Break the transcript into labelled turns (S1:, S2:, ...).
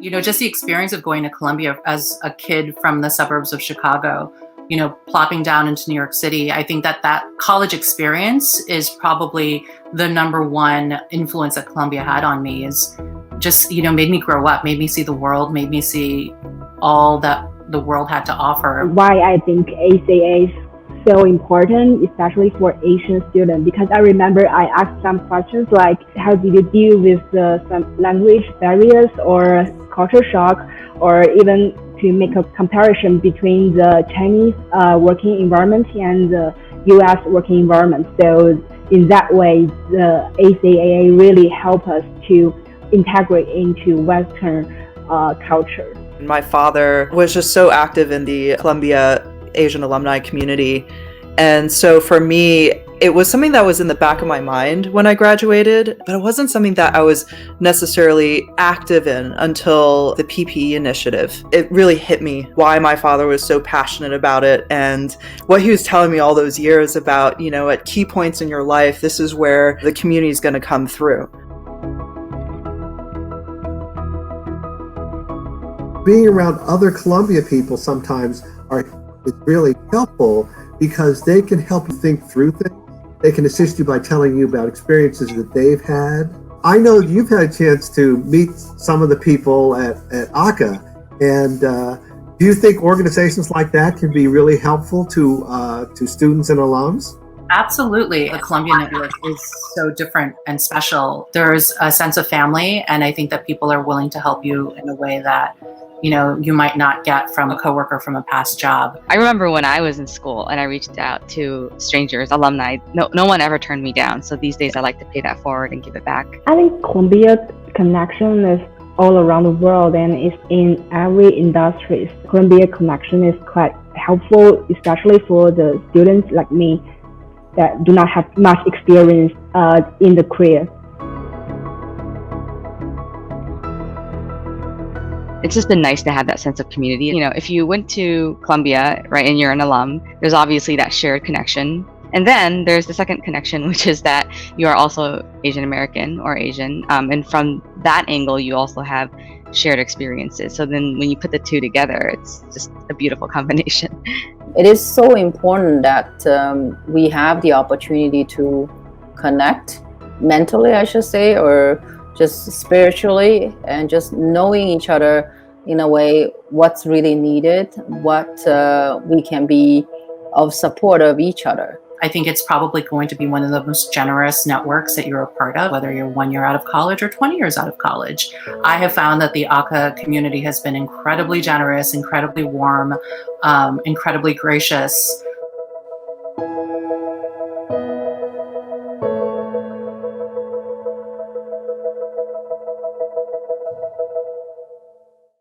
S1: Just the experience of going to Columbia as a kid from the suburbs of Chicago, plopping down into New York City. I think that college experience is probably the number one influence that Columbia had on me, is just, made me grow up, made me see the world, made me see all that the world had to offer.
S2: Why I think ACAA is so important, especially for Asian students, because I remember I asked some questions like, how did you deal with some language barriers or culture shock, or even to make a comparison between the Chinese working environment and the US working environment. So in that way, the ACAA really helped us to integrate into Western culture.
S3: My father was just so active in the Columbia Asian alumni community. And so for me, it was something that was in the back of my mind when I graduated, but it wasn't something that I was necessarily active in until the PPE initiative. It really hit me why my father was so passionate about it, and what he was telling me all those years about, at key points in your life, this is where the community is going to come through.
S4: Being around other Columbia people sometimes is really helpful, because they can help you think through things. They can assist you by telling you about experiences that they've had. I know you've had a chance to meet some of the people at ACAA, and do you think organizations like that can be really helpful to students and alums?
S1: Absolutely. The Columbia Network is so different and special. There's a sense of family, and I think that people are willing to help you in a way that you might not get from a coworker from a past job.
S5: I remember when I was in school and I reached out to strangers, alumni, no one ever turned me down. So these days I like to pay that forward and give it back.
S2: I think Columbia connection is all around the world, and it's in every industry. Columbia connection is quite helpful, especially for the students like me that do not have much experience in the career.
S5: It's just been nice to have that sense of community. If you went to Columbia, right, and you're an alum, there's obviously that shared connection. And then there's the second connection, which is that you are also Asian American or Asian. And from that angle, you also have shared experiences. So then when you put the two together, it's just a beautiful combination.
S6: It is so important that we have the opportunity to connect mentally, I should say, or just spiritually, and just knowing each other in a way, what's really needed, what we can be of support of each other.
S1: I think it's probably going to be one of the most generous networks that you're a part of, whether you're 1 year out of college or 20 years out of college. I have found that the ACAA community has been incredibly generous, incredibly warm, incredibly gracious.